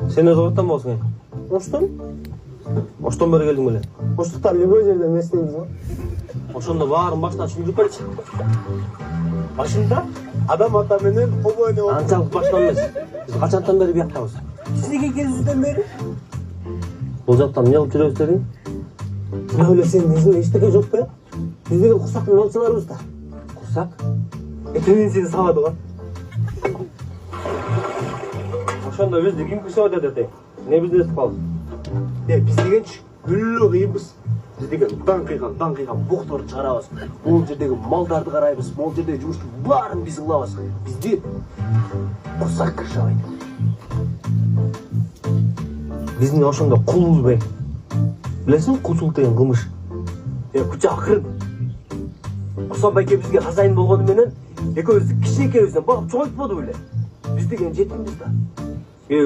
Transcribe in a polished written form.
Sen öz oqtан болсың. Оштон? Оштон бері келдің беле? Оштықтан любой жерден местейбіз ғой. Ошондо баарын башынан түшүндүрүп берчи. Башында адам ата менен обойне болуп. Анчалык баштан эмес. Биз качантан бери бияктабыз. Сизге келүүсүздөн бери? Бул жактан эмне кылып жүрөбүз дедиң? Мына эле сенин өзүң эчтеке жок бе? Биз деген курсактын малчыларыбыз да. Курсак? Мен сени сабады го. Ошондо бизди ким күсөп атат эте? Эмне бизнес кылабыз? Биз дегенчи бүлө кыйынбыз. Биз деген даңкыйган бокторду чыгарабыз. Могул жердеги малдарды карайбыз, могул жердеги жумуштун баарын биз кылабыз. Бизди курсак кыршабайт. Биз эмне ошондо кулбуз бе? Билесиңби, кулчулук деген кылмыш. Күчө акырын. Курсан байке бизге хазайын болгону менен экөөбүздү кичинекейибизден багып чоңойтподу беле? Биз деген жетимбиз да.